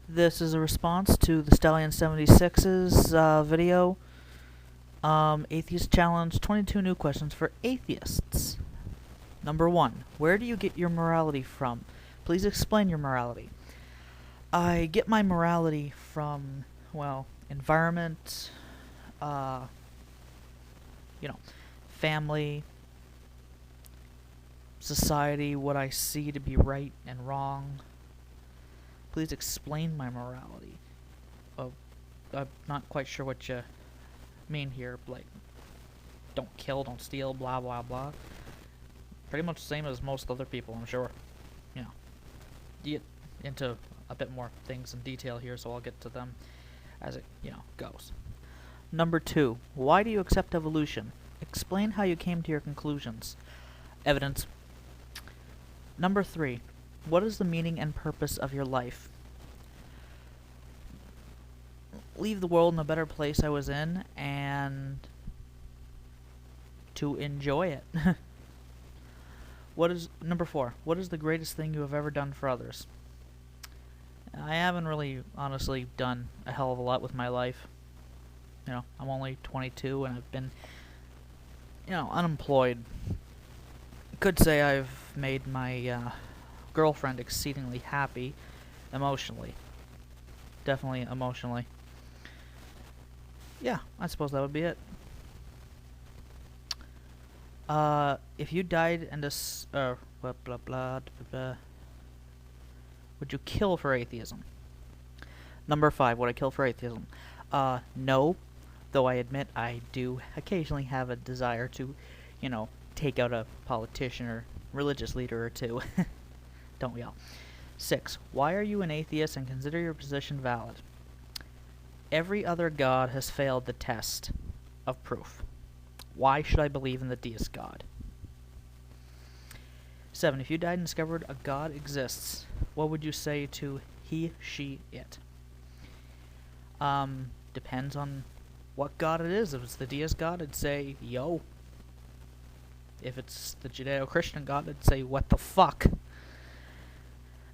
This is a response to the Stallion 76's video, Atheist Challenge 22 New Questions for Atheists. Number 1. Where do you get your morality from? Please explain your morality. I get my morality from, well, environment, family, society, what I see to be right and wrong. Please explain my morality. I'm not quite sure what you mean here. Like, don't kill, don't steal, blah, blah, blah. Pretty much the same as most other people, I'm sure. You know, you get into a bit more things in detail here, so I'll get to them as it, goes. Number 2. Why do you accept evolution? Explain how you came to your conclusions. Evidence. Number 3. What is the meaning and purpose of your life? Leave the world in a better place I was in, and to enjoy it. Number 4. What is the greatest thing you have ever done for others? I haven't really, honestly, done a hell of a lot with my life. I'm only 22, and I've been, unemployed. Could say I've made my girlfriend exceedingly happy emotionally. Definitely emotionally. Yeah, I suppose that would be it. If you died and blah, blah, blah, blah, would you kill for atheism? Number 5, would I kill for atheism? No, though I admit I do occasionally have a desire to, take out a politician or religious leader or two. Don't we all? 6, why are you an atheist and consider your position valid? Every other god has failed the test of proof. Why should I believe in the deist God? 7. If you died and discovered a God exists, what would you say to he, she, it? Depends on what God it is. If it's the deist God, I'd say, yo. If it's the Judeo-Christian God, I'd say, what the fuck?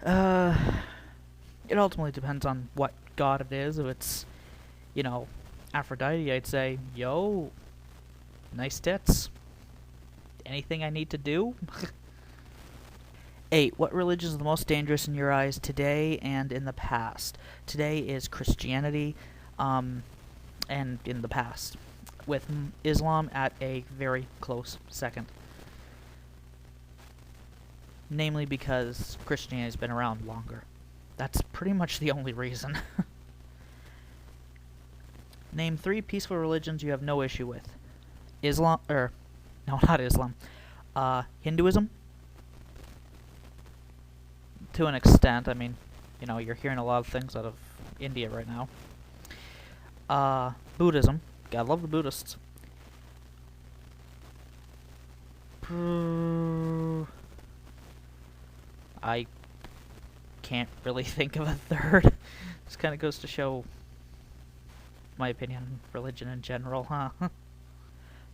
It ultimately depends on what God it is. If it's, Aphrodite, I'd say, yo, nice tits. Anything I need to do? 8. What religion is the most dangerous in your eyes today and in the past? Today is Christianity, and in the past, with Islam at a very close second. Namely because Christianity's been around longer. That's pretty much the only reason. Name 3 peaceful religions you have no issue with. No, not Islam. Hinduism? To an extent. I mean, you're hearing a lot of things out of India right now. Buddhism. God love the Buddhists. I can't really think of a third. This kind of goes to show my opinion on religion in general, huh?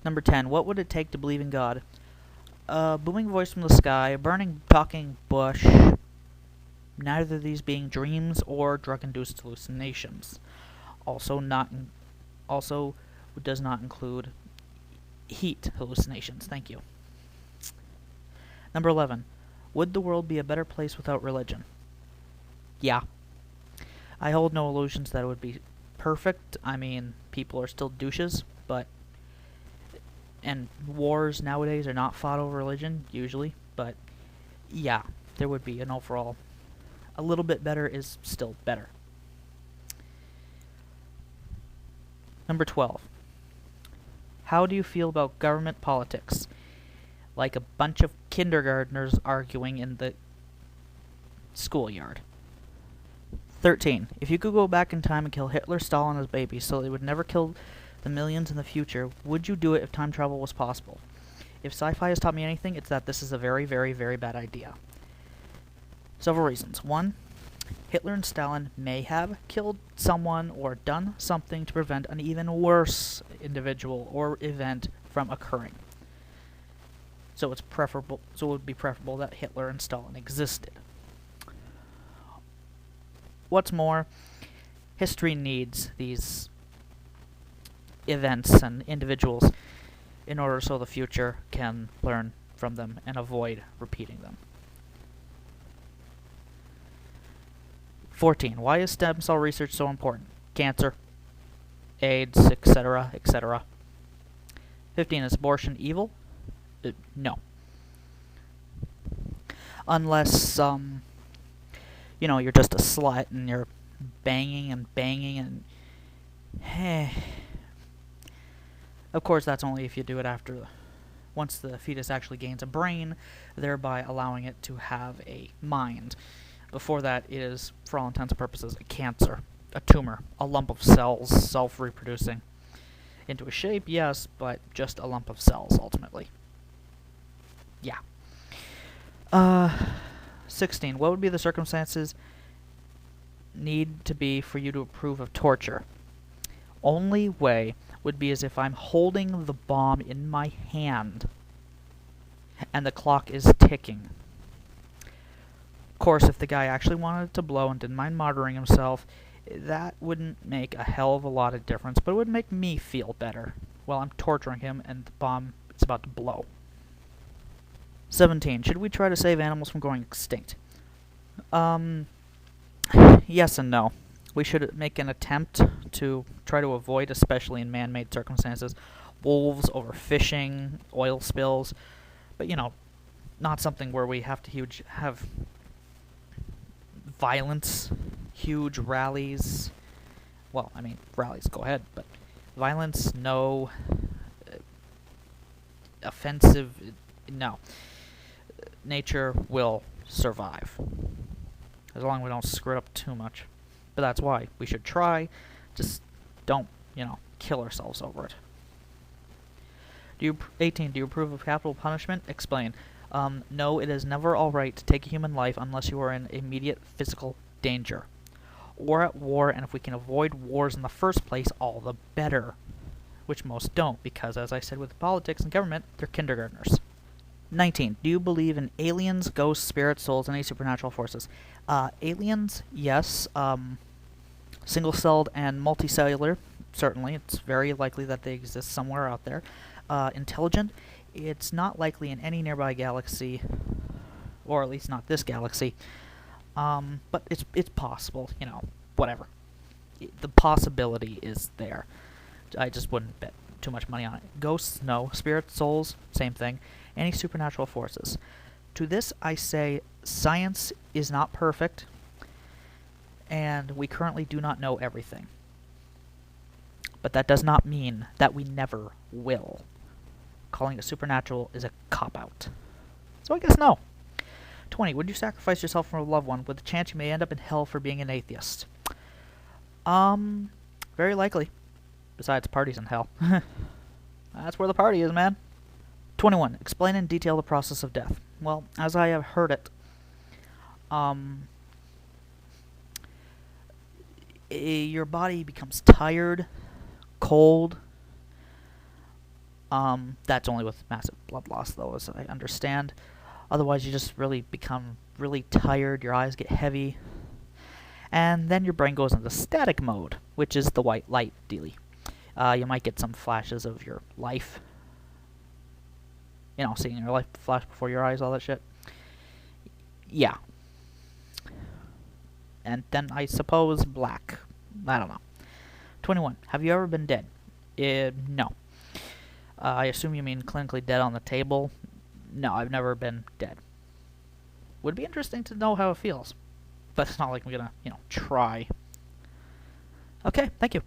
Number 10. What would it take to believe in God? A booming voice from the sky, a burning, talking bush, neither of these being dreams or drug-induced hallucinations. Also does not include heat hallucinations. Thank you. Number 11. Would the world be a better place without religion? Yeah. I hold no illusions that it would be perfect. I mean, people are still douches, and wars nowadays are not fought over religion, usually, but yeah, there would be an overall, a little bit better is still better. Number 12. How do you feel about government politics? Like a bunch of kindergartners arguing in the schoolyard. 13. If you could go back in time and kill Hitler, Stalin as babies so they would never kill the millions in the future, would you do it if time travel was possible? If sci-fi has taught me anything, it's that this is a very, very, very bad idea. Several reasons. 1. Hitler and Stalin may have killed someone or done something to prevent an even worse individual or event from occurring. So it would be preferable that Hitler and Stalin existed. What's more, history needs these events and individuals in order so the future can learn from them and avoid repeating them. 14. Why is stem cell research so important? Cancer, AIDS, etc., etc. 15. Is abortion evil? No. Unless, you're just a slut and you're banging and of course, that's only if you do it once the fetus actually gains a brain, thereby allowing it to have a mind. Before that, it is, for all intents and purposes, a cancer, a tumor, a lump of cells self-reproducing. Into a shape, yes, but just a lump of cells, ultimately. Yeah. 16. What would be the circumstances need to be for you to approve of torture? Only way would be as if I'm holding the bomb in my hand and the clock is ticking. Of course, if the guy actually wanted it to blow and didn't mind martyring himself, that wouldn't make a hell of a lot of difference, but it would make me feel better while I'm torturing him and the bomb is about to blow. 17. Should we try to save animals from going extinct? Yes and no. We should make an attempt to try to avoid, especially in man-made circumstances, wolves, overfishing, oil spills, but not something where we have to have violence, huge rallies. Well, I mean, rallies, go ahead, but violence, no. Offensive, no. Nature will survive, as long as we don't screw it up too much. But that's why we should try. Just don't, kill ourselves over it. 18. Do you approve of capital punishment? Explain. No, it is never alright to take a human life unless you are in immediate physical danger, or at war, and if we can avoid wars in the first place, all the better. Which most don't, because, as I said with politics and government, they're kindergartners. 19. Do you believe in aliens, ghosts, spirits, souls, and any supernatural forces? Aliens, yes. Single-celled and multicellular, certainly. It's very likely that they exist somewhere out there. Intelligent, it's not likely in any nearby galaxy, or at least not this galaxy. But it's possible, whatever. The possibility is there. I just wouldn't bet too much money on it. Ghosts, no. Spirits, souls, same thing. Any supernatural forces. To this I say science is not perfect, and we currently do not know everything. But that does not mean that we never will. Calling it supernatural is a cop-out. So I guess no. 20. Would you sacrifice yourself for a loved one with the chance you may end up in hell for being an atheist? Very likely. Besides, parties in hell. That's where the party is, man. 21. Explain in detail the process of death. Well, as I have heard it, your body becomes tired, cold. That's only with massive blood loss, though, as I understand. Otherwise, you just really become really tired, your eyes get heavy, and then your brain goes into static mode, which is the white light dealy. You might get some flashes of your life. Seeing your life flash before your eyes, all that shit. Yeah. And then I suppose black. I don't know. 21. Have you ever been dead? No. I assume you mean clinically dead on the table. No, I've never been dead. Would be interesting to know how it feels. But it's not like I'm gonna, try. Okay, thank you.